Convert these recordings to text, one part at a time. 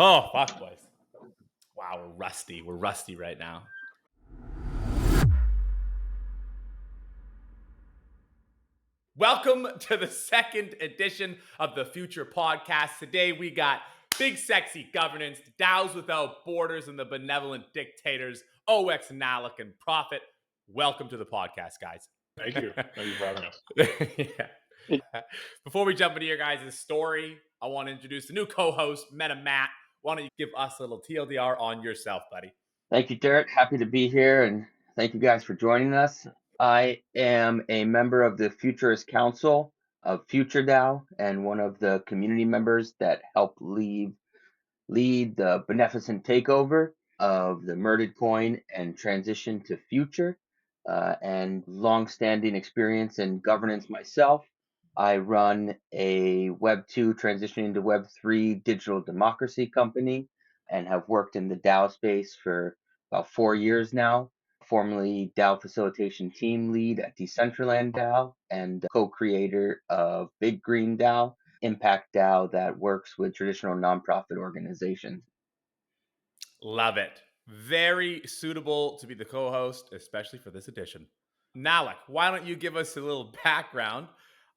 Oh, fuck, boys. Wow, we're rusty. We're rusty right now. Welcome to the second edition of the Future Podcast. Today we got big, sexy governance, DAOs without borders, and the benevolent dictators, OX, Nalik, and Profit. Welcome to the podcast, guys. Thank you. Thank you for having us. Yeah. Before we jump into your guys' story, I want to introduce the new co-host, Meta Matt. Why don't you give us a little TLDR on yourself, buddy? Thank you, Derek. Happy to be here, and thank you guys for joining us. I am a member of the Futurist Council of FutureDAO and one of the community members that helped lead the beneficent takeover of the murdered coin and transition to Future, and long-standing experience in governance myself. I run a Web 2 transitioning to Web 3 digital democracy company and have worked in the DAO space for about 4 years now. Formerly DAO facilitation team lead at Decentraland DAO and co-creator of Big Green DAO, Impact DAO that works with traditional nonprofit organizations. Love it. Very suitable to be the co-host, especially for this edition. Nalik, why don't you give us a little background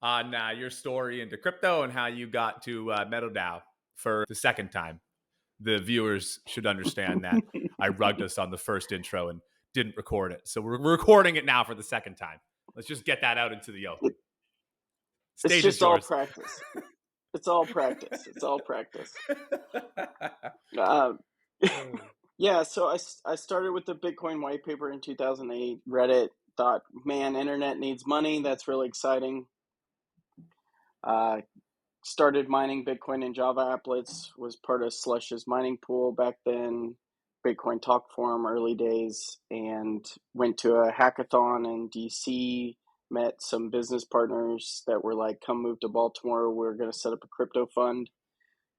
on your story into crypto and how you got to MetaDAO for the second time? The viewers should understand that I rugged us on the first intro and didn't record it. So we're recording it now for the second time. Let's just get that out into the open. It's just all practice. It's all practice. It's all practice. Yeah, so I started with the Bitcoin white paper in 2008, read it, thought, man, internet needs money. That's really exciting. Started mining Bitcoin in Java applets, was part of Slush's mining pool back then, Bitcoin Talk Forum early days, and went to a hackathon in DC, met some business partners that were like, come move to Baltimore, we're going to set up a crypto fund.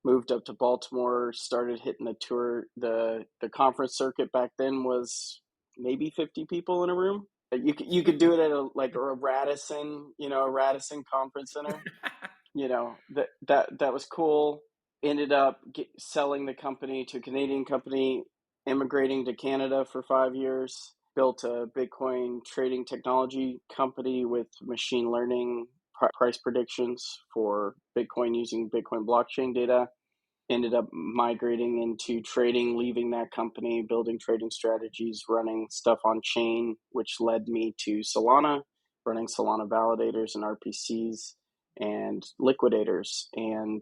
Moved up to Baltimore, started hitting the tour. The conference circuit back then was maybe 50 people in a room. You could do it at a Radisson, a Radisson conference center. That was cool. Ended up selling the company to a Canadian company, immigrating to Canada for 5 years. Built a Bitcoin trading technology company with machine learning price predictions for Bitcoin using Bitcoin blockchain data. Ended up migrating into trading, leaving that company, building trading strategies, running stuff on chain, which led me to Solana, running Solana validators and RPCs and liquidators. And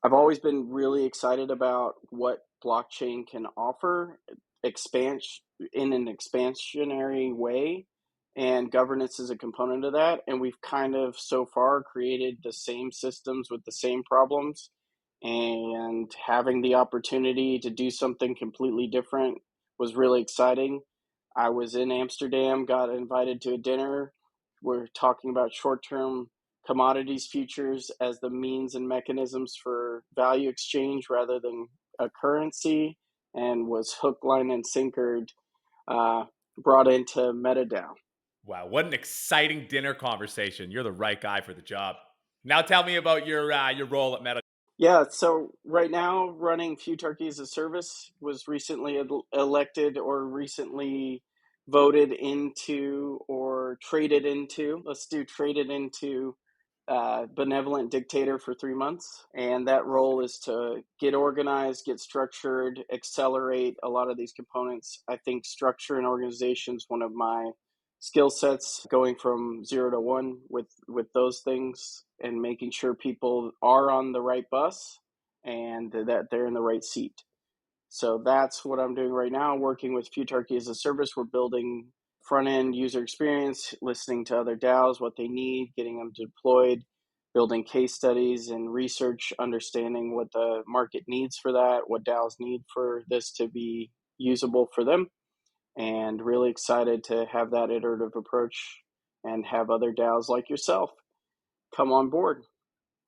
I've always been really excited about what blockchain can offer in an expansionary way, and governance is a component of that. And we've kind of so far created the same systems with the same problems, and having the opportunity to do something completely different was really exciting. I was in Amsterdam, got invited to a dinner. We're talking about short-term commodities futures as the means and mechanisms for value exchange rather than a currency, and was hook, line, and sinkered, brought into MetaDAO. Wow, what an exciting dinner conversation. You're the right guy for the job. Now tell me about your role at MetaDAO. Yeah, so right now running Futarchy as a service, was recently elected or recently voted into or traded into. Let's do traded into benevolent dictator for 3 months. And that role is to get organized, get structured, accelerate a lot of these components. I think structure and organization is one of my skill sets, going from 0 to 1 with those things, and making sure people are on the right bus and that they're in the right seat. So that's what I'm doing right now, working with Futarchy as a service. We're building front-end user experience, listening to other DAOs, what they need, getting them deployed, building case studies and research, understanding what the market needs for that, what DAOs need for this to be usable for them. And really excited to have that iterative approach and have other DAOs like yourself come on board.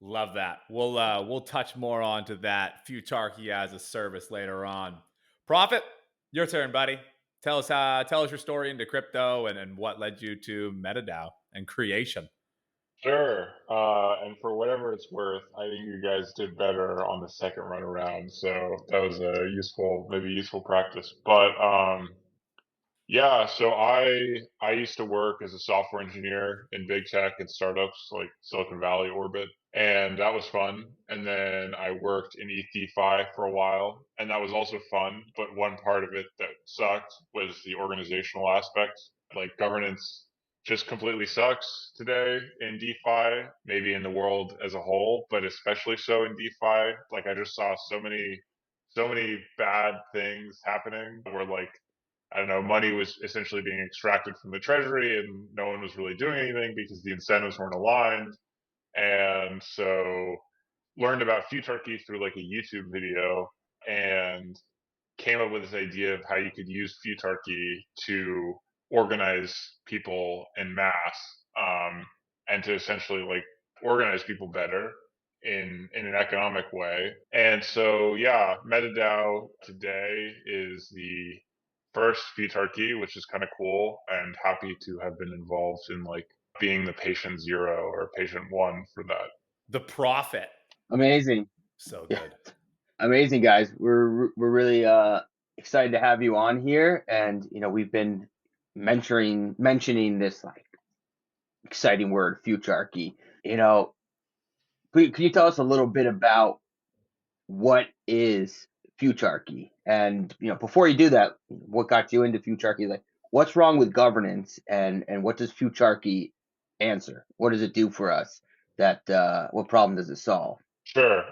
Love that. We'll touch more onto that Futarchy as a service later on. Profit, your turn, buddy. Tell us your story into crypto and what led you to MetaDAO and creation. Sure. And for whatever it's worth, I think you guys did better on the second run around, so that was a maybe useful practice. But yeah, so I used to work as a software engineer in big tech and startups like Silicon Valley orbit, and that was fun. And then I worked in ETH for a while, and that was also fun. But one part of it that sucked was the organizational aspect. Like governance just completely sucks today in DeFi, maybe in the world as a whole, but especially so in DeFi. Like I just saw so many bad things happening where like I don't know, money was essentially being extracted from the treasury and no one was really doing anything because the incentives weren't aligned. And so learned about Futarchy through like a YouTube video and came up with this idea of how you could use Futarchy to organize people en masse, and to essentially like organize people better in an economic way. And so yeah, MetaDAO today is the first Futarchy, which is kind of cool, and happy to have been involved in like being the patient zero or patient one for that. The Prophet. Amazing. So Yeah, good. amazing, guys. We're really excited to have you on here, and we've been mentioning this like exciting word, futurarchy. Can you tell us a little bit about what is futurarchy? And before you do that, what got you into futurarchy? Like, what's wrong with governance, and what does futurarchy answer? What does it do for us? What problem does it solve? Sure.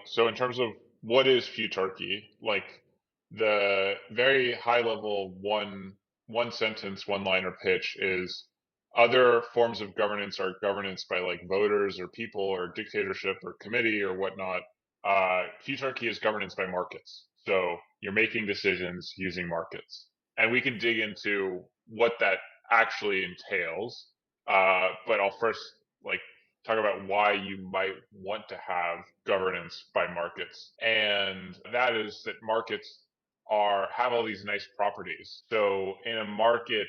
So in terms of what is Futarchy, like the very high level one sentence, one liner pitch is other forms of governance are governance by like voters or people or dictatorship or committee or whatnot. Futarchy is governance by markets. So you're making decisions using markets. And we can dig into what that actually entails. But I'll first like talk about why you might want to have governance by markets. And that is that markets have all these nice properties. So in a market,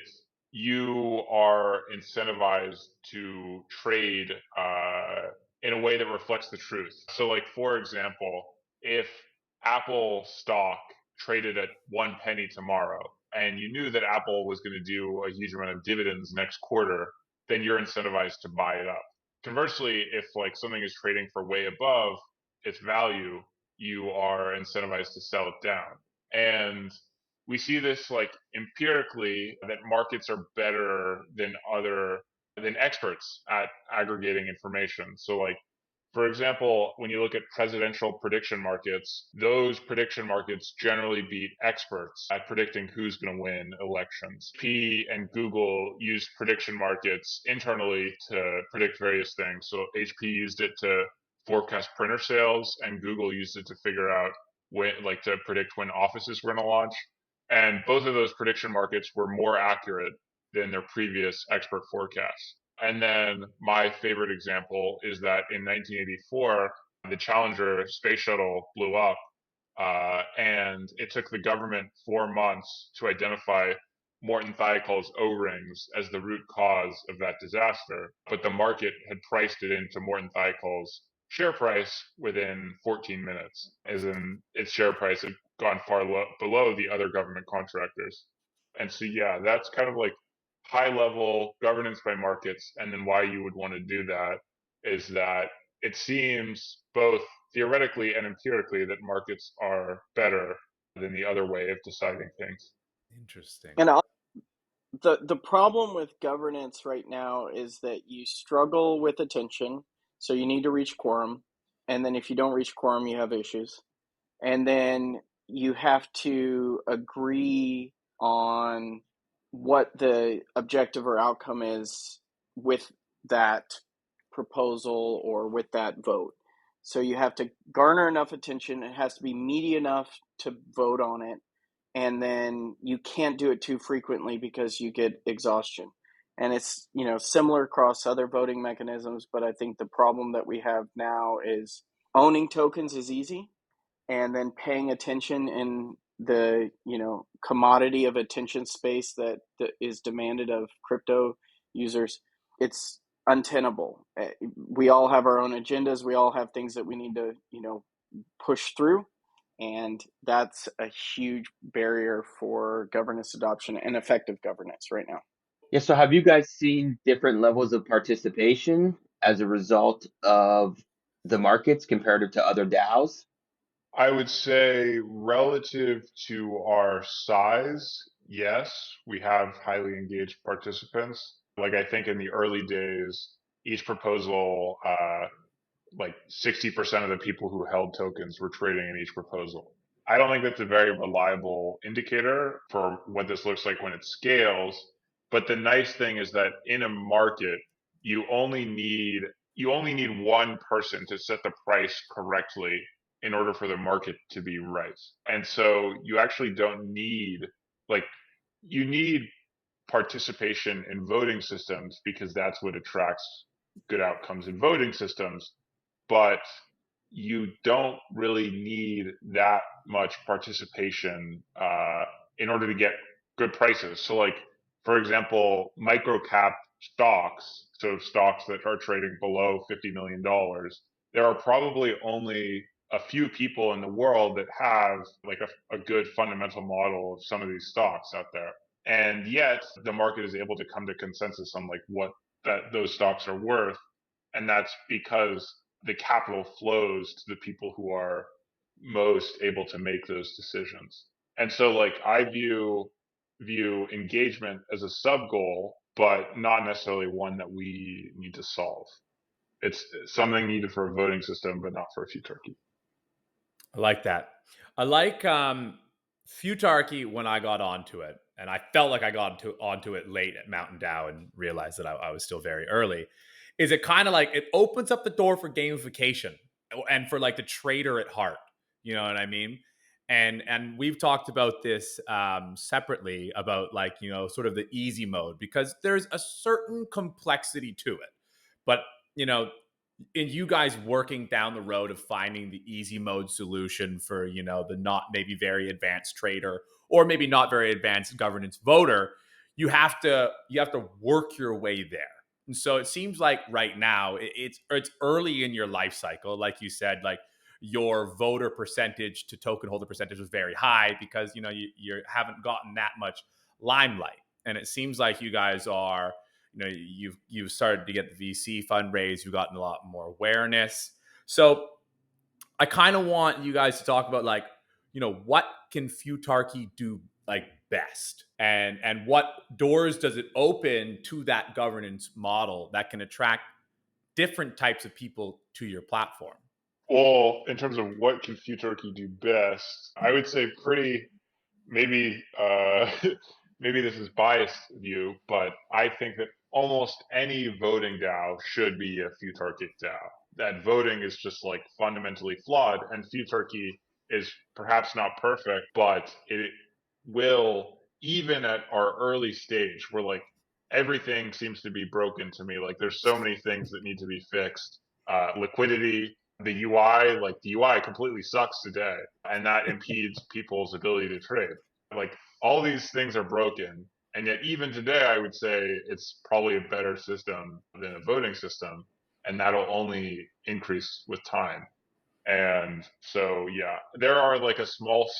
you are incentivized to trade in a way that reflects the truth. So, like for example, if Apple stock traded at 1 penny tomorrow, and you knew that Apple was going to do a huge amount of dividends next quarter, then you're incentivized to buy it up. Conversely, if like something is trading for way above its value, you are incentivized to sell it down. And we see this like empirically that markets are better than experts at aggregating information. So like for example, when you look at presidential prediction markets, those prediction markets generally beat experts at predicting who's going to win elections. HP and Google used prediction markets internally to predict various things. So HP used it to forecast printer sales, and Google used it to figure out like to predict when offices were going to launch. And both of those prediction markets were more accurate than their previous expert forecasts. And then my favorite example is that in 1984, the Challenger space shuttle blew up, and it took the government 4 months to identify Morton Thiokol's O-rings as the root cause of that disaster. But the market had priced it into Morton Thiokol's share price within 14 minutes, as in its share price had gone far below the other government contractors. And so, yeah, that's kind of like high level governance by markets. And then why you would want to do that is that it seems both theoretically and empirically that markets are better than the other way of deciding things. Interesting. And the problem with governance right now is that you struggle with attention, so you need to reach quorum, and then if you don't reach quorum, you have issues, and then you have to agree on what the objective or outcome is with that proposal or with that vote. So you have to garner enough attention. It has to be meaty enough to vote on it, and then you can't do it too frequently because you get exhaustion. And it's similar across other voting mechanisms, but I think the problem that we have now is owning tokens is easy, and then paying attention in the commodity of attention space that is demanded of crypto users, it's untenable. We all have our own agendas. We all have things that we need to, push through. And that's a huge barrier for governance adoption and effective governance right now. Yeah, so have you guys seen different levels of participation as a result of the markets compared to other DAOs? I would say relative to our size, yes, we have highly engaged participants. Like I think in the early days, each proposal, like 60% of the people who held tokens were trading in each proposal. I don't think that's a very reliable indicator for what this looks like when it scales. But the nice thing is that in a market, you only need you only need one person to set the price correctly in order for the market to be right. And so you actually don't need like you need participation in voting systems because that's what attracts good outcomes in voting systems, but you don't really need that much participation in order to get good prices. So, like for example, micro cap stocks, so stocks that are trading below $50 million, there are probably only a few people in the world that have like a good fundamental model of some of these stocks out there. And yet the market is able to come to consensus on like what those stocks are worth, and that's because the capital flows to the people who are most able to make those decisions. And so like I view engagement as a sub goal, but not necessarily one that we need to solve. It's something needed for a voting system, but not for a Futarchy. I like that. I like Futarchy when I got onto it, and I felt like I got onto it late at Mountain Dow and realized that I was still very early. Is it kind of like it opens up the door for gamification and for like the trader at heart? You know what I mean? And we've talked about this separately about like sort of the easy mode because there's a certain complexity to it, but you know in you guys working down the road of finding the easy mode solution for the not maybe very advanced trader or maybe not very advanced governance voter, you have to work your way there. And so it seems like right now it's early in your life cycle, like you said, like your voter percentage to token holder percentage was very high because you haven't gotten that much limelight, and it seems like you guys are you've started to get the VC fundraise, you've gotten a lot more awareness. So I kind of want you guys to talk about like, what can Futarchy do like best, and what doors does it open to that governance model that can attract different types of people to your platform? Well, in terms of what can Futarchy do best, I would say pretty maybe maybe this is biased view, but I think that almost any voting DAO should be a Futarchy DAO. That voting is just like fundamentally flawed, and Futarchy is perhaps not perfect, but it will, even at our early stage where like everything seems to be broken to me, like there's so many things that need to be fixed. Liquidity, the UI, like the UI completely sucks today, and that impedes people's ability to trade. Like all these things are broken, and yet even today, I would say it's probably a better system than a voting system, and that'll only increase with time. And so, yeah, there are like a small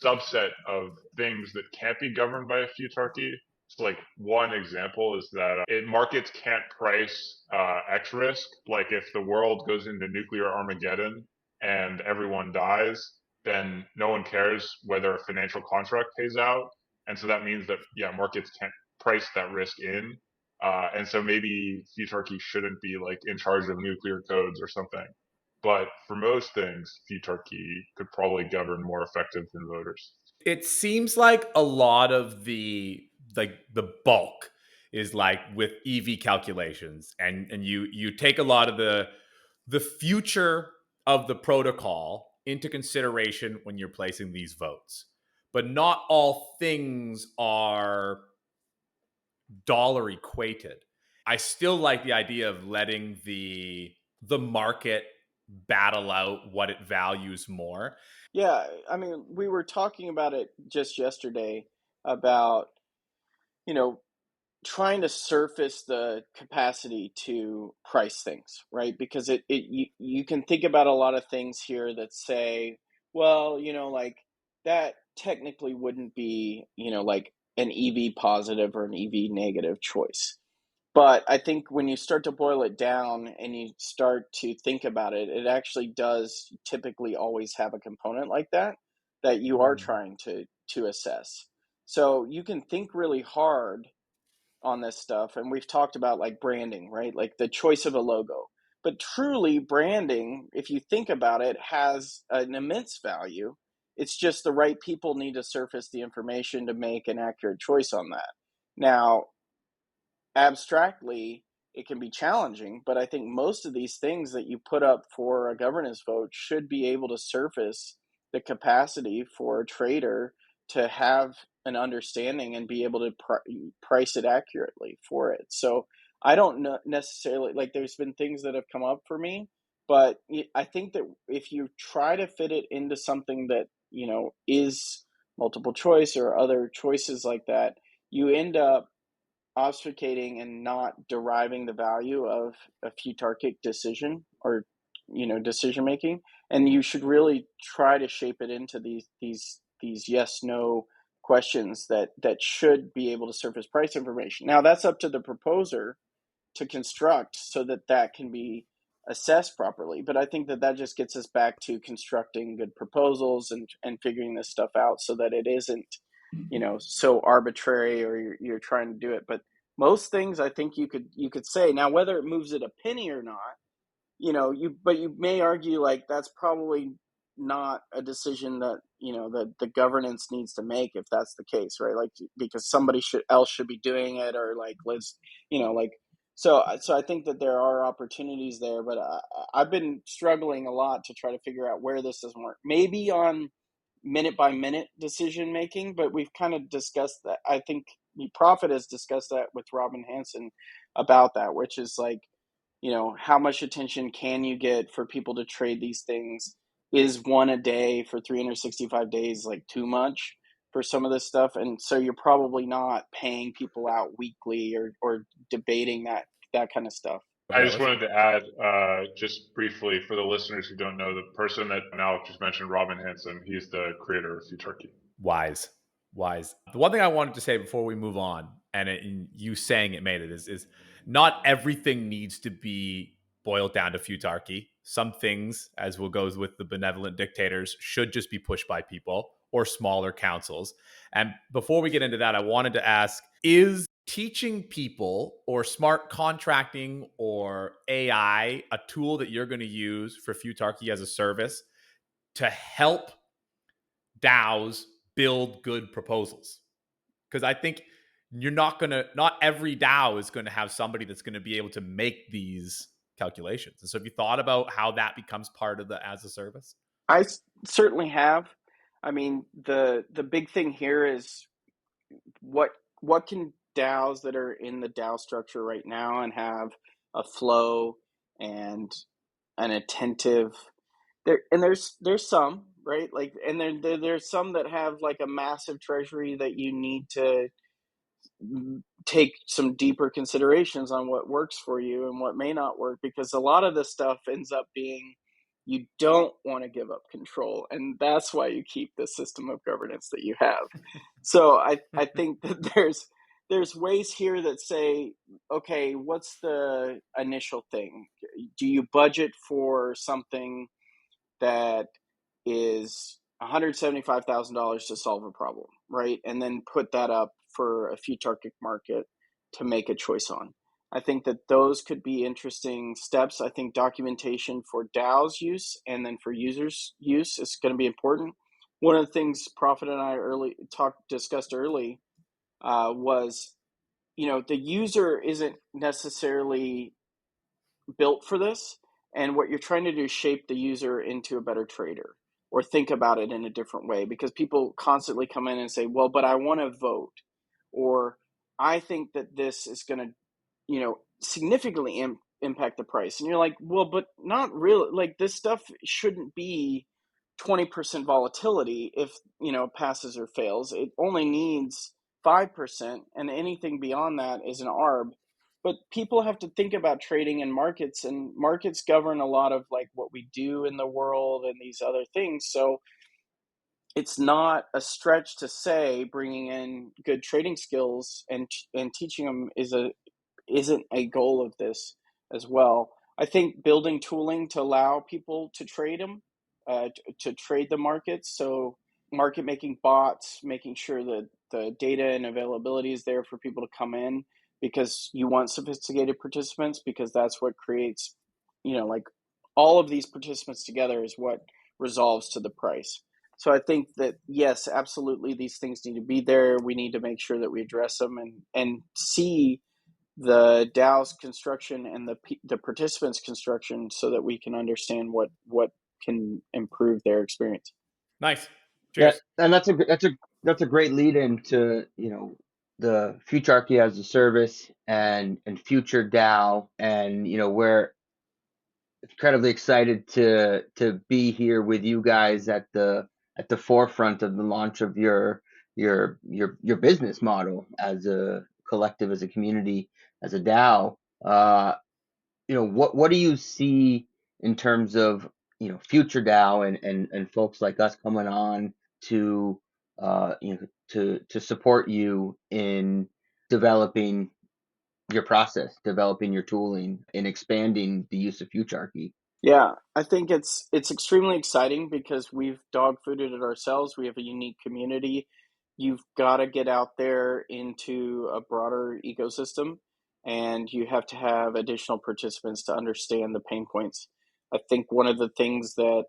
subset of things that can't be governed by a Futarchy. So like one example is that markets can't price X risk. Like if the world goes into nuclear Armageddon and everyone dies, then no one cares whether a financial contract pays out. And so that means that yeah, markets can't price that risk in. And so maybe Futarchy shouldn't be like in charge of nuclear codes or something. But for most things, Futarchy could probably govern more effective than voters. It seems like a lot of the bulk is like with EV calculations, and you take a lot of the future of the protocol into consideration when you're placing these votes. But not all things are dollar equated. I still like the idea of letting the market battle out what it values more. Yeah, I mean, we were talking about it just yesterday about, you know, trying to surface the capacity to price things, right? Because you can think about a lot of things here that say, well, like that technically wouldn't be, like an EV positive or an EV negative choice. But I think when you start to boil it down and you start to think about it, it actually does typically always have a component like that you are trying to assess. So you can think really hard on this stuff, and we've talked about like branding, right? Like the choice of a logo. But truly, branding, if you think about it, has an immense value. It's just the right people need to surface the information to make an accurate choice on that. Now, abstractly, it can be challenging, but I think most of these things that you put up for a governance vote should be able to surface the capacity for a trader to have an understanding and be able to price it accurately for it. So I don't know necessarily, like there's been things that have come up for me, but I think that if you try to fit it into something that, is multiple choice or other choices like that, you end up obfuscating and not deriving the value of a futarchic decision or decision making. And you should really try to shape it into these yes no questions that should be able to surface price information. Now that's up to the proposer to construct so that can be assessed properly. But I think that just gets us back to constructing good proposals and figuring this stuff out so that it isn't so arbitrary or you're trying to do it. But most things I think you could say. Now whether it moves it a penny or not, but you may argue like that's probably not a decision that that the governance needs to make if that's the case, right? Like because somebody should be doing it, or like let's like so I think that there are opportunities there, but I've been struggling a lot to try to figure out where this doesn't work. Maybe on minute by minute decision making, but we've kind of discussed that. I think Profit has discussed that with Robin Hanson about that, which is like, how much attention can you get for people to trade these things? Is one a day for 365 days like too much for some of this stuff? And so you're probably not paying people out weekly or debating that kind of stuff. I just wanted to add, just briefly for the listeners who don't know, the person that Alec just mentioned, Robin Hanson, he's the creator of Futarchy. Wise. The one thing I wanted to say before we move on, and you saying it made it, is not everything needs to be boiled down to futarchy. Some things, as will goes with the benevolent dictators, should just be pushed by people or smaller councils. And before we get into that, I wanted to ask, is teaching people or smart contracting or AI a tool that you're going to use for futarchy as a service to help DAOs build good proposals? Because I think not every DAO is going to have somebody that's going to be able to make these calculations. And so have you thought about how that becomes part of the as a service? I certainly have. I mean, the big thing here is what can DAOs that are in the DAO structure right now and have a flow and an attentive there, and there's some, right, like, and then there's some that have like a massive treasury that you need to take some deeper considerations on what works for you and what may not work, because a lot of this stuff ends up being you don't want to give up control, and that's why you keep the system of governance that you have. So I think that there's ways here that say, okay, what's the initial thing? Do you budget for something that is $175,000 to solve a problem, right? And then put that up for a futarchic market to make a choice on. I think that those could be interesting steps. I think documentation for DAO's use and then for users' use is going to be important. One of the things Profit and I discussed early was, the user isn't necessarily built for this, and what you're trying to do is shape the user into a better trader or think about it in a different way, because people constantly come in and say, well, but I want to vote, or I think that this is going to significantly impact the price. And you're like, well, but not really. Like, this stuff shouldn't be 20% volatility if passes or fails. It only needs 5%, and anything beyond that is an arb. But people have to think about trading in markets, and markets govern a lot of like what we do in the world and these other things. So it's not a stretch to say bringing in good trading skills and teaching them isn't a goal of this as well. I think building tooling to allow people to trade them, to trade the markets. So market making bots, making sure that the data and availability is there for people to come in, because you want sophisticated participants, because that's what creates, like all of these participants together is what resolves to the price. So I think that yes, absolutely, these things need to be there. We need to make sure that we address them and see the DAO's construction and the participants' construction, so that we can understand what can improve their experience. Nice. Yeah, Cheers. and that's a great lead into the Futarchy as a service and Future DAO, and we're incredibly excited to be here with you guys at the forefront of the launch of your business model as a collective, as a community, as a DAO. What do you see in terms of future DAO and folks like us coming on to to support you in developing your process, developing your tooling, and expanding the use of Futarchy? Yeah, I think it's extremely exciting because we've dog fooded it ourselves. We have a unique community. You've got to get out there into a broader ecosystem, and you have to have additional participants to understand the pain points. I think one of the things that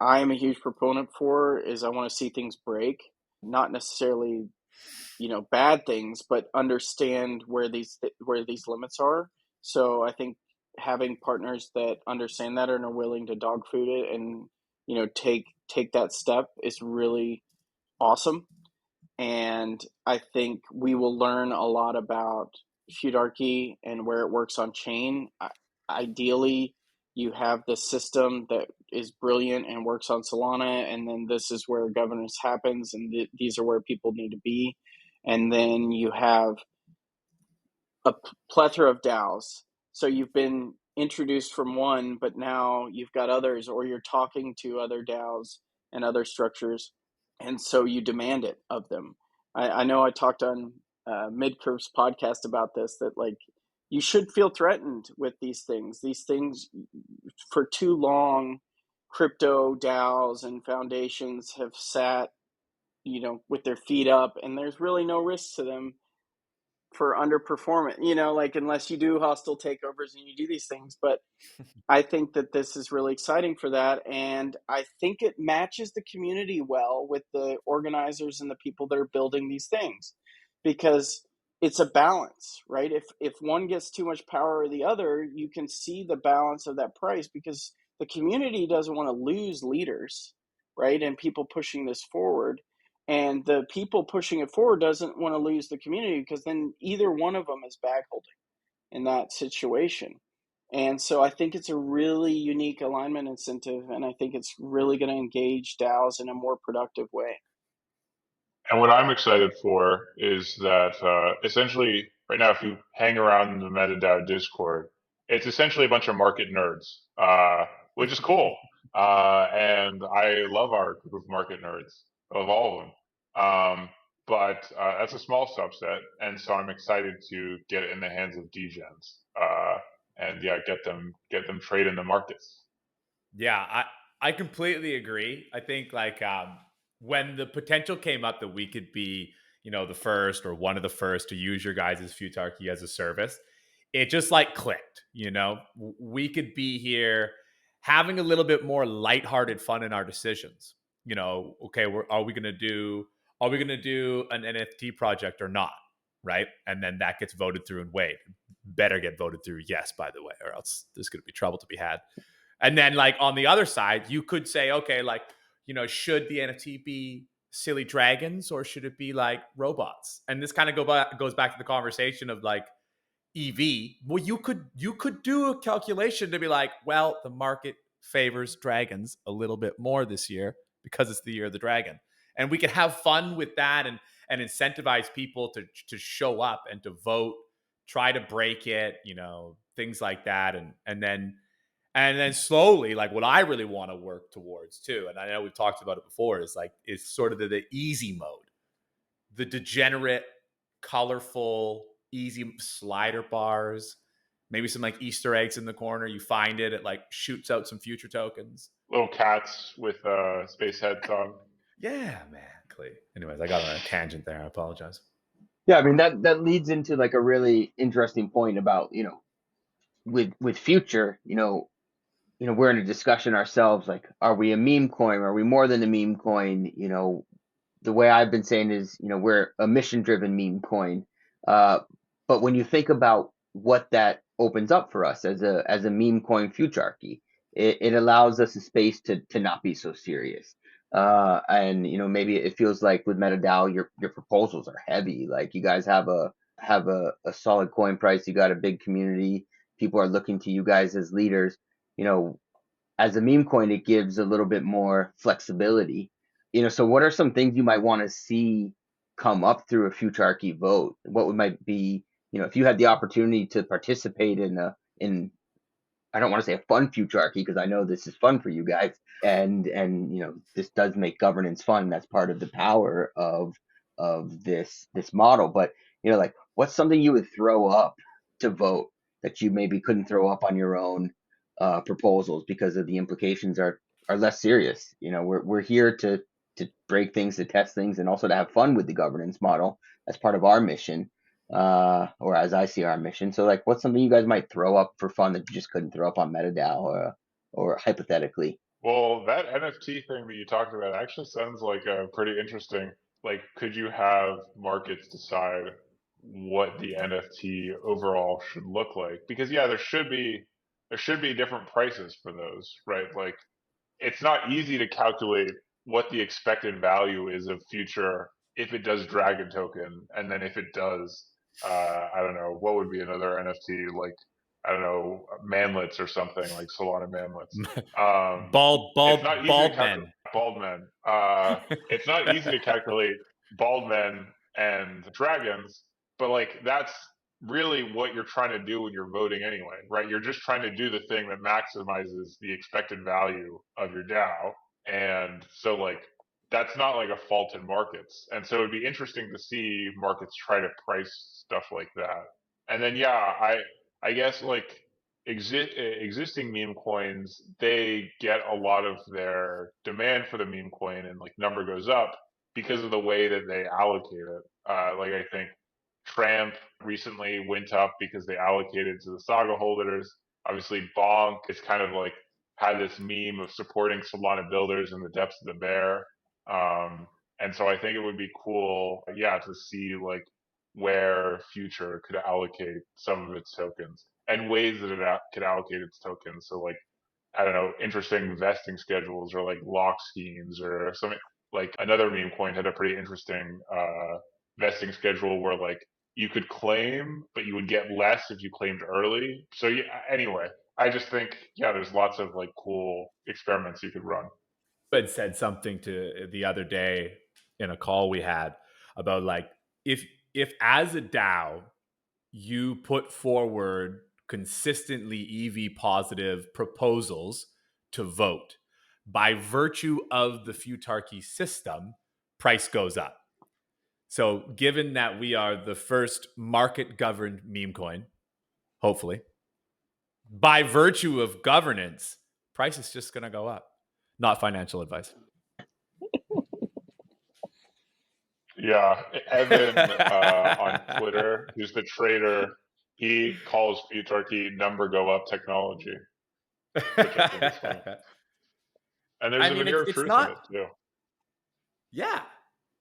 I am a huge proponent for is I want to see things break, not necessarily bad things, but understand where these limits are. So I think having partners that understand that and are willing to dog food it and take that step is really awesome. And I think we will learn a lot about Futarchy and where it works on chain. Ideally, you have the system that is brilliant and works on Solana, and then this is where governance happens, and these are where people need to be. And then you have a plethora of DAOs. So you've been introduced from one, but now you've got others, or you're talking to other DAOs and other structures, and so you demand it of them. I know I talked on Midcurve's podcast about this, that like you should feel threatened with these things. These things, for too long, crypto DAOs and foundations have sat, with their feet up, and there's really no risk to them for underperformance, like unless you do hostile takeovers and you do these things. But I think that this is really exciting for that. And I think it matches the community well with the organizers and the people that are building these things, because it's a balance, right? If one gets too much power or the other, you can see the balance of that price, because the community doesn't want to lose leaders, right? And people pushing this forward. And the people pushing it forward doesn't want to lose the community, because then either one of them is bag holding in that situation. And so I think it's a really unique alignment incentive, and I think it's really going to engage DAOs in a more productive way. And what I'm excited for is that essentially right now, if you hang around the MetaDAO Discord, it's essentially a bunch of market nerds, which is cool. And I love our group of market nerds, of all of them. But that's a small subset, and so I'm excited to get it in the hands of degens, and yeah, get them trade in the markets. Yeah, I completely agree. I think like when the potential came up that we could be, the first or one of the first to use your guys' Futarchy as a service, it just like clicked. We could be here having a little bit more lighthearted fun in our decisions. Okay, are we gonna do an NFT project or not? Right, and then that gets voted through and weighed. Better get voted through yes, by the way, or else there's gonna be trouble to be had. And then like on the other side, you could say, okay, like, should the NFT be silly dragons or should it be like robots? And this kind of goes back to the conversation of like EV. Well, you could do a calculation to be like, well, the market favors dragons a little bit more this year because it's the year of the dragon. And we could have fun with that and incentivize people to show up and to vote, try to break it, things like that. And then slowly, like what I really want to work towards too, and I know we've talked about it before, is sort of the easy mode, the degenerate, colorful, easy slider bars, maybe some like Easter eggs in the corner. You find it, it like shoots out some future tokens. Little cats with space heads on. Yeah, man. Anyways, I got on a tangent there. I apologize. Yeah, I mean that leads into like a really interesting point about, with future, we're in a discussion ourselves, like, are we a meme coin? Are we more than a meme coin? The way I've been saying is, we're a mission-driven meme coin. But when you think about what that opens up for us as a meme coin futurarchy, it allows us a space to not be so serious. And maybe it feels like with MetaDAO, your proposals are heavy. Like, you guys have a solid coin price. You got a big community. People are looking to you guys as leaders. As a meme coin, it gives a little bit more flexibility. So what are some things you might want to see come up through a futurarchy vote? What might be, if you had the opportunity to participate in I don't want to say a fun futurarchy, because I know this is fun for you guys, and this does make governance fun. That's part of the power of this model. But like, what's something you would throw up to vote that you maybe couldn't throw up on your own proposals because of the implications are less serious? We're here to break things, to test things, and also to have fun with the governance model. That's part of our mission, or as I see our mission. So, like, what's something you guys might throw up for fun that you just couldn't throw up on MetaDAO, or hypothetically? Well, that NFT thing that you talked about actually sounds like a pretty interesting. Like, could you have markets decide what the NFT overall should look like? Because yeah, there should be different prices for those, right? Like, it's not easy to calculate what the expected value is of future if it does drag a token, and then if it does, I don't know, what would be another NFT, like, I don't know, manlets or something, like Solana manlets. It's not easy to Bald calculate men. bald men. It's not easy to calculate bald men and dragons, but like that's really what you're trying to do when you're voting anyway, right? You're just trying to do the thing that maximizes the expected value of your DAO. And so like that's not like a fault in markets. And so it'd be interesting to see markets try to price stuff like that. And then yeah, I guess like existing meme coins, they get a lot of their demand for the meme coin and like number goes up because of the way that they allocate it. Like I think Tramp recently went up because they allocated to the Saga holders. Obviously, Bonk is kind of like had this meme of supporting Solana builders in the depths of the bear. Um, and so I think it would be cool, yeah, to see like where Future could allocate some of its tokens and ways that it could allocate its tokens. So like I don't know, interesting vesting schedules or like lock schemes or something. Like another meme coin had a pretty interesting vesting schedule where like you could claim, but you would get less if you claimed early. So yeah, anyway, I just think yeah, there's lots of like cool experiments you could run. Had said something to the other day in a call we had about like if as a DAO you put forward consistently EV positive proposals to vote, by virtue of the Futarchy system, price goes up. So given that we are the first market governed meme coin, hopefully, by virtue of governance, price is just going to go up. Not financial advice. Yeah, Evan on Twitter, who's the trader, he calls Futarchy number go up technology, which I think is funny. And there's I a mean, veneer of it's truth in not. it too. Yeah,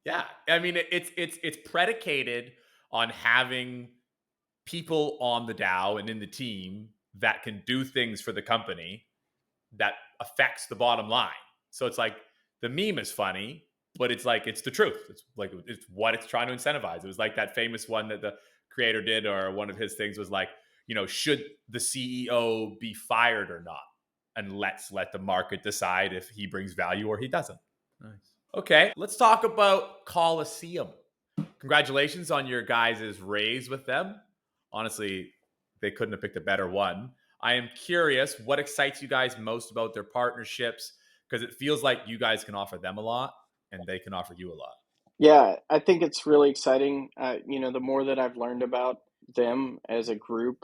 yeah. I mean, it's predicated on having people on the DAO and in the team that can do things for the company that affects the bottom line. So it's like the meme is funny, but it's like it's the truth. It's like it's what it's trying to incentivize. It was like that famous one that the creator did, or one of his things was like, should the CEO be fired or not? And let's let the market decide if he brings value or he doesn't. Nice. Okay, let's talk about Coliseum. congratulations on your guys' raise with them. Honestly, they couldn't have picked a better one. I am curious what excites you guys most about their partnerships, because it feels like you guys can offer them a lot and they can offer you a lot. Yeah, I think it's really exciting. The more that I've learned about them as a group,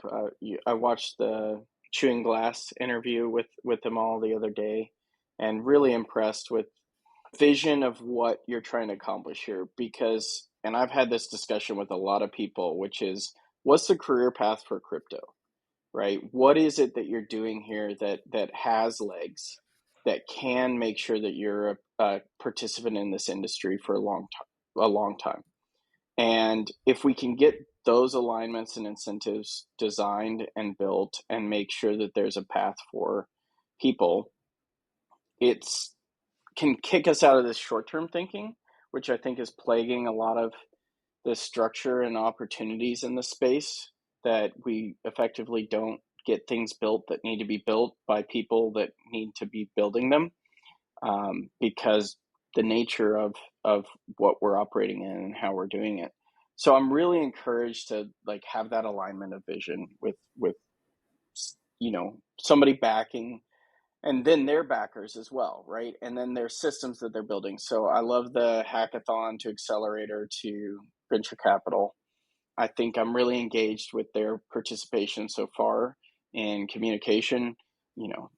I watched the Chewing Glass interview with them all the other day, and really impressed with vision of what you're trying to accomplish here. Because, and I've had this discussion with a lot of people, which is, what's the career path for crypto, right? What is it that you're doing here that has legs, that can make sure that you're a participant in this industry for a long time. And if we can get those alignments and incentives designed and built and make sure that there's a path for people, it's can kick us out of this short-term thinking, which I think is plaguing a lot of the structure and opportunities in the space, that we effectively don't get things built that need to be built by people that need to be building them, because the nature of what we're operating in and how we're doing it. So I'm really encouraged to like have that alignment of vision with somebody backing, and then their backers as well, right? And then their systems that they're building. So I love the hackathon to accelerator to venture capital. I think I'm really engaged with their participation so far in communication. You know,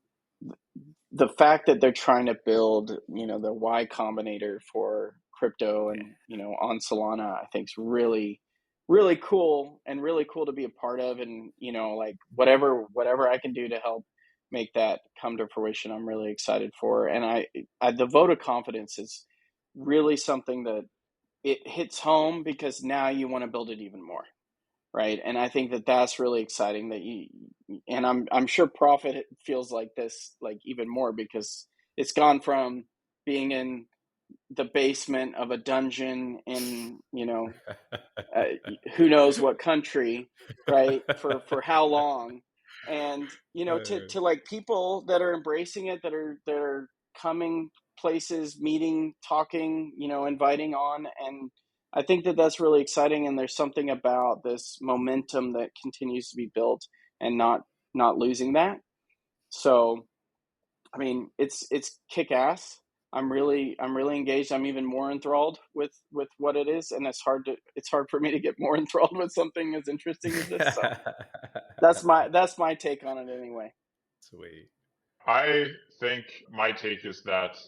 the fact that they're trying to build, the Y Combinator for crypto Yeah. and, on Solana, I think is really, really cool, and really cool to be a part of. And, like whatever I can do to help make that come to fruition, I'm really excited for. And the vote of confidence is really something that it hits home, because now you want to build it even more. Right. And I think that that's really exciting, that and I'm sure Profit feels like this, like even more, because it's gone from being in the basement of a dungeon in, uh, who knows what country, right? For how long. And, to like people that are embracing it, that are coming places, meeting, talking, inviting on. And I think that that's really exciting. And there's something about this momentum that continues to be built, and not losing that. So, I mean, it's kick ass. I'm really engaged. I'm even more enthralled with what it is, and it's hard for me to get more enthralled with something as interesting as this. So that's my take on it anyway. Sweet. I think my take is that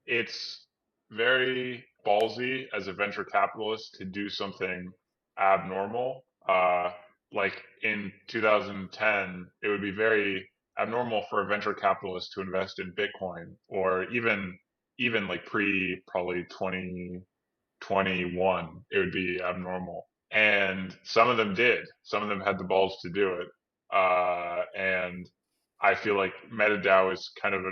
it's very ballsy as a venture capitalist to do something abnormal. Like in 2010, it would be very abnormal for a venture capitalist to invest in Bitcoin, or even like pre probably 2021, it would be abnormal. And some of them did. Some of them had the balls to do it. And I feel like MetaDAO is kind of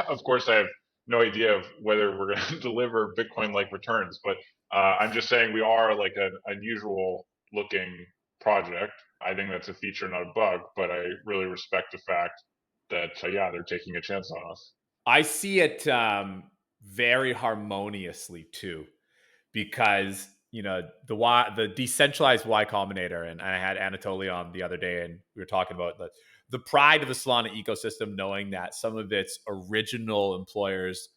of course, I have no idea of whether we're going to deliver Bitcoin-like returns, but I'm just saying we are like an unusual looking project. I think that's a feature, not a bug, but I really respect the fact that, yeah, they're taking a chance on us. I see it very harmoniously too, because the decentralized Y Combinator, and I had Anatoly on the other day, and we were talking about the pride of the Solana ecosystem, knowing that some of its original employers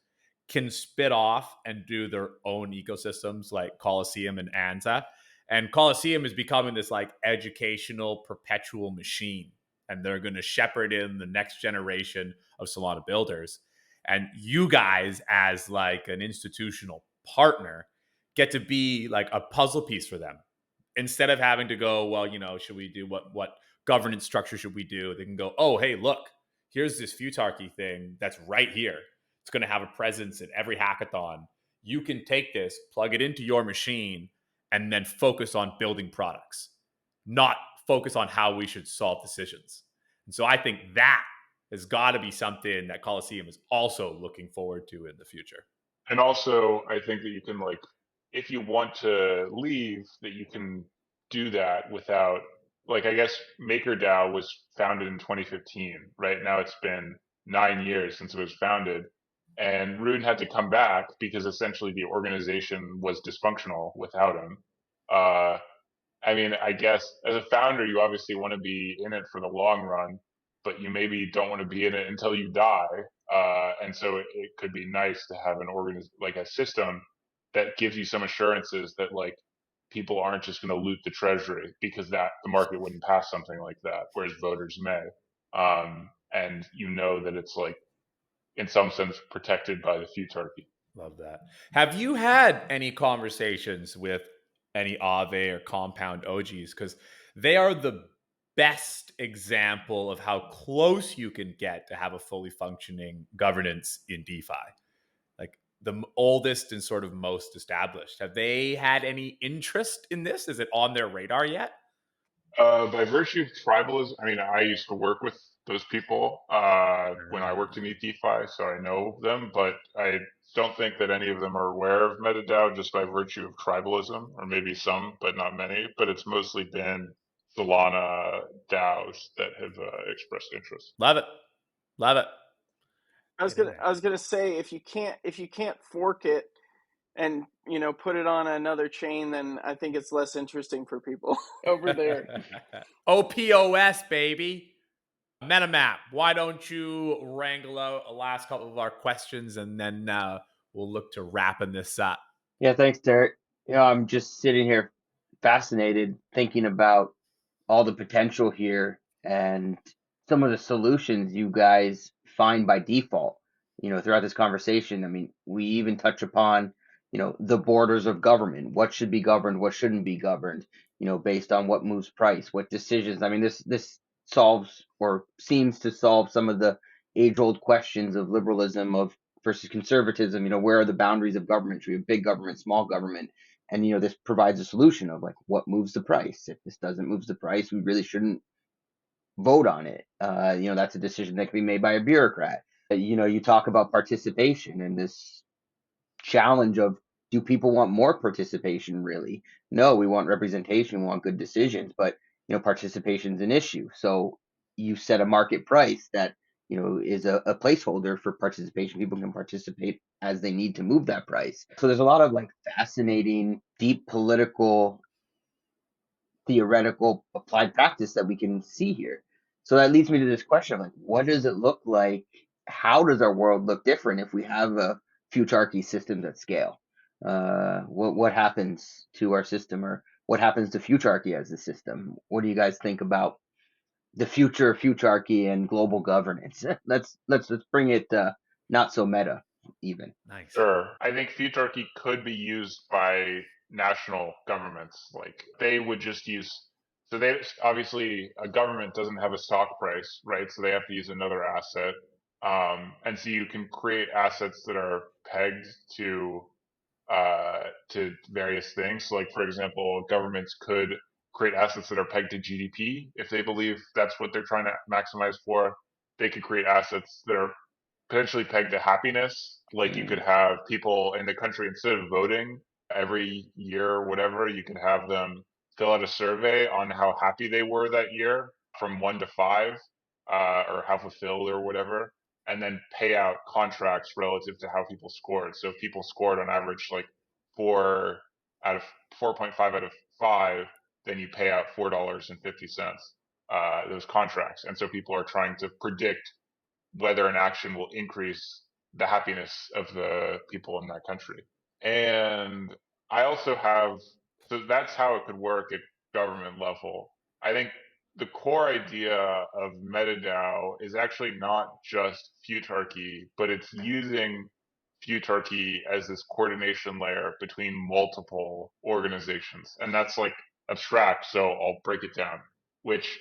can spit off and do their own ecosystems, like Coliseum and Anza. And Coliseum is becoming this like educational perpetual machine, and they're going to shepherd in the next generation of Solana builders. And you guys, as like an institutional partner, get to be like a puzzle piece for them. Instead of having to go, well, should we do what governance structure should we do? They can go, oh, hey, look, here's this Futarchy thing that's right here. It's going to have a presence in every hackathon. You can take this, plug it into your machine, and then focus on building products, not focus on how we should solve decisions. And so I think that has got to be something that Coliseum is also looking forward to in the future. And also, I think that you can, like, if you want to leave, that you can do that without, like, I guess MakerDAO was founded in 2015. Right now, it's been 9 years since it was founded, and Rune had to come back because essentially the organization was dysfunctional without him. I mean, I guess as a founder, you obviously want to be in it for the long run, but you maybe don't want to be in it until you die. And so it could be nice to have like a system that gives you some assurances that like people aren't just going to loot the treasury because that the market wouldn't pass something like that, whereas voters may. And you know that it's like in some sense protected by the futarchy. Love that. Have you had any conversations with any Aave or Compound OGs? Because they are the best example of how close you can get to have a fully functioning governance in DeFi. Like the oldest and sort of most established. Have they had any interest in this? Is it on their radar yet? By virtue of tribalism, I mean, I used to work with those people when I worked in DeFi, so I know them, but I don't think that any of them are aware of MetaDAO just by virtue of tribalism, or maybe some, but not many. But it's mostly been Solana DAOs that have expressed interest. Love it. Love it. Get in I there. was gonna say if you can't fork it and put it on another chain, then I think it's less interesting for people over there. OPOS, baby. MetaMap, why don't you wrangle out a last couple of our questions and then we'll look to wrapping this up. Yeah, thanks, Derek. I'm just sitting here fascinated thinking about all the potential here and some of the solutions you guys find by default, throughout this conversation. I mean, we even touch upon, the borders of government, what should be governed, what shouldn't be governed, based on what moves price, what decisions. I mean, this solves or seems to solve some of the age-old questions of liberalism of versus conservatism. Where are the boundaries of government? Should we have big government, small government? And this provides a solution of like what moves the price. If this doesn't move the price, we really shouldn't vote on it. That's a decision that can be made by a bureaucrat. You talk about participation and this challenge of, do people want more participation really? No, we want representation, we want good decisions, but participation is an issue. So you set a market price that is a placeholder for participation. People can participate as they need to move that price. So there's a lot of like fascinating, deep political, theoretical, applied practice that we can see here. So that leads me to this question of like, what does it look like? How does our world look different if we have a futarchy systems at scale? What happens to our system, or what happens to futarchy as a system? What do you guys think about the future of futarchy and global governance? let's bring it not so meta even. Nice. Sure. I think futarchy could be used by national governments. Like they would just use, so they obviously a government doesn't have a stock price, right? So they have to use another asset. And so you can create assets that are pegged to various things. So like for example, governments could create assets that are pegged to GDP if they believe that's what they're trying to maximize for. They could create assets that are potentially pegged to happiness. Like you could have people in the country, instead of voting every year or whatever, you could have them fill out a survey on how happy they were that year from 1 to 5, or how fulfilled or whatever, and then pay out contracts relative to how people scored. So if people scored on average like 4.5 out of 5, then you pay out $4.50, those contracts. And so people are trying to predict whether an action will increase the happiness of the people in that country. And I also have, so that's how it could work at government level. I think the core idea of MetaDAO is actually not just futarchy, but it's using futarchy as this coordination layer between multiple organizations. And that's like abstract, so I'll break it down, which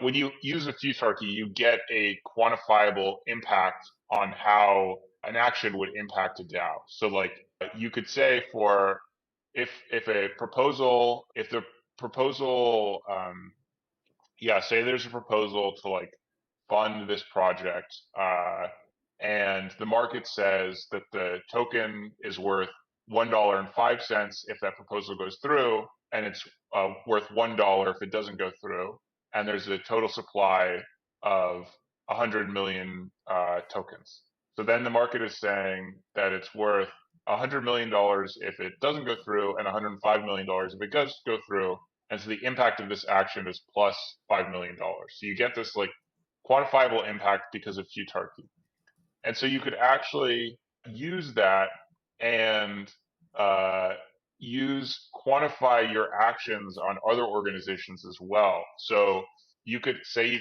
when you use a futarchy, you get a quantifiable impact on how an action would impact a DAO. So like you could say for if a proposal, if the proposal, yeah, say there's a proposal to like fund this project, and the market says that the token is worth $1.05 if that proposal goes through, and it's worth $1 if it doesn't go through, and there's a total supply of 100 million tokens. So then the market is saying that it's worth $100 million if it doesn't go through, and $105 million if it does go through. And so the impact of this action is plus $5 million. So you get this like quantifiable impact because of Futarchy. And so you could actually use that and uh, quantify your actions on other organizations as well. So you could say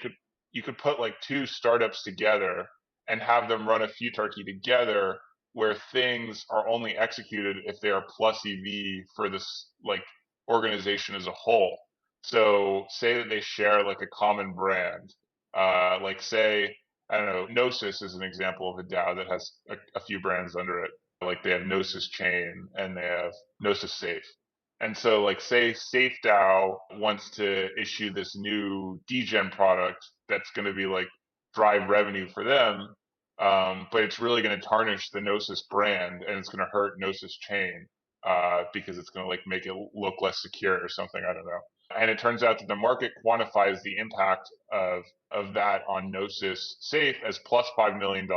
you could put like two startups together and have them run a Futarchy together, where things are only executed if they are plus EV for this like organization as a whole. So say that they share like a common brand, like say, I don't know, Gnosis is an example of a DAO that has a few brands under it. Like they have Gnosis Chain and they have Gnosis Safe. And so like say SafeDAO wants to issue this new degen product that's going to be like drive revenue for them, but it's really going to tarnish the Gnosis brand and it's going to hurt Gnosis Chain because it's going to like make it look less secure or something. I don't know. And it turns out that the market quantifies the impact of that on Gnosis Safe as plus $5 million,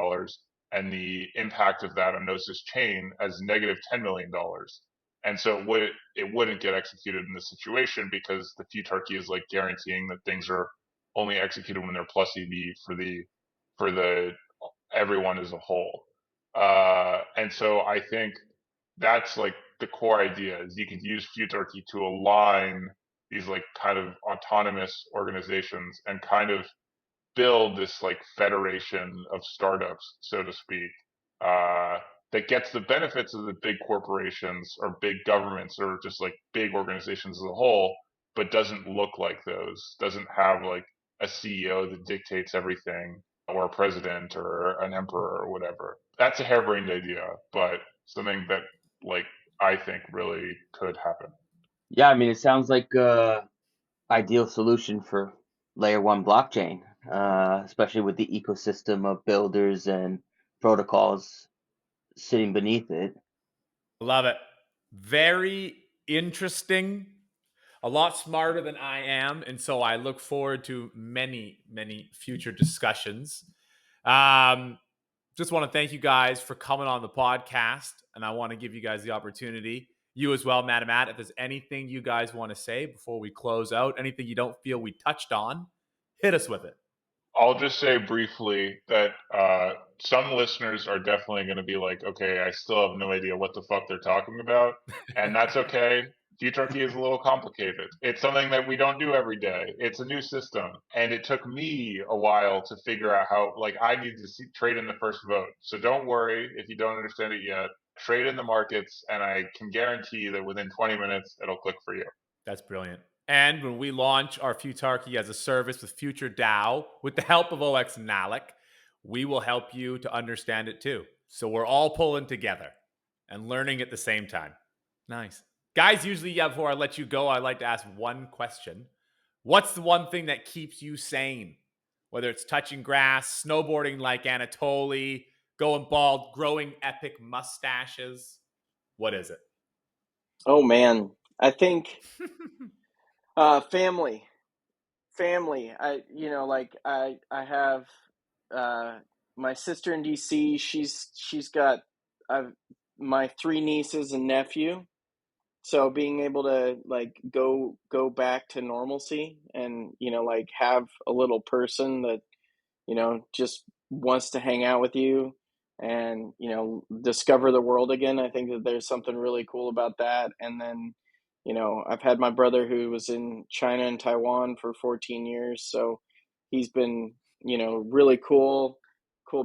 and the impact of that on Gnosis Chain as negative $10 million. And so it wouldn't get executed in this situation because the Futarchy is like guaranteeing that things are only executed when they're plus EV for the everyone as a whole. And so I think that's like the core idea is you could use Futarchy to align these like kind of autonomous organizations and kind of build this like federation of startups, so to speak, that gets the benefits of the big corporations or big governments or just like big organizations as a whole, but doesn't look like those, doesn't have like a CEO that dictates everything or a president or an emperor or whatever. That's a harebrained idea, but something that like I think really could happen. Yeah, I mean, it sounds like ideal solution for layer one blockchain, especially with the ecosystem of builders and protocols sitting beneath it. Love it. Very interesting. A lot smarter than I am. And so I look forward to many, many future discussions. Just want to thank you guys for coming on the podcast. And I want to give you guys the opportunity, you as well, Madam Matt, if there's anything you guys want to say before we close out, anything you don't feel we touched on, hit us with it. I'll just say briefly that some listeners are definitely going to be like, okay, I still have no idea what the fuck they're talking about. And that's okay. Futarchy is a little complicated. It's something that we don't do every day. It's a new system. And it took me a while to figure out how, like, I need to trade in the first vote. So don't worry if you don't understand it yet. Trade in the markets, and I can guarantee that within 20 minutes, it'll click for you. That's brilliant. And when we launch our Futarchy as a service with Future DAO, with the help of OX Nalik, we will help you to understand it too. So we're all pulling together and learning at the same time. Nice. Guys, usually, before I let you go, I like to ask one question. What's the one thing that keeps you sane? Whether it's touching grass, snowboarding like Anatoly, going bald, growing epic mustaches. What is it? Oh man, I think family. I have my sister in DC. She's got my three nieces and nephew. So being able to like go back to normalcy and like have a little person that just wants to hang out with you and discover the world again. I think that there's something really cool about that. And then I've had my brother who was in China and Taiwan for 14 years, so he's been really cool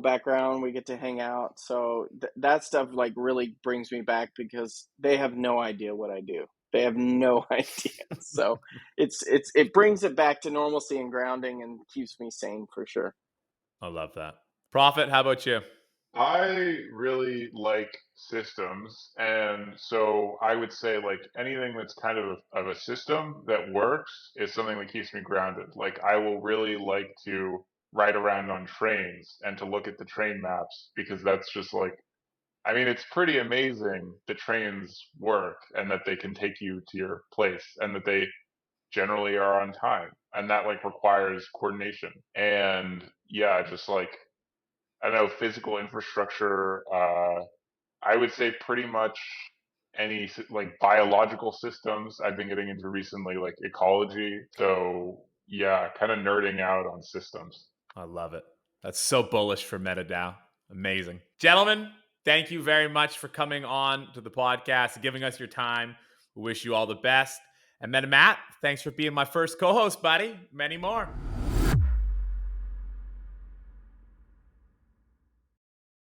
background. We get to hang out, so that stuff like really brings me back because they have no idea what I do. They have no idea. So it brings it back to normalcy and grounding and keeps me sane for sure. I love that. Prophet, how about you? I really like systems, and so I would say like anything that's kind of a system that works is something that keeps me grounded. Like I will really like to ride around on trains and to look at the train maps because that's just like, I mean, it's pretty amazing that trains work and that they can take you to your place and that they generally are on time, and that like requires coordination. And yeah, just like I don't know, physical infrastructure. I would say pretty much any like biological systems. I've been getting into recently, like ecology. So yeah, kind of nerding out on systems. I love it. That's so bullish for MetaDAO. Amazing. Gentlemen, thank you very much for coming on to the podcast, giving us your time. We wish you all the best. And Matt, thanks for being my first co-host, buddy. Many more.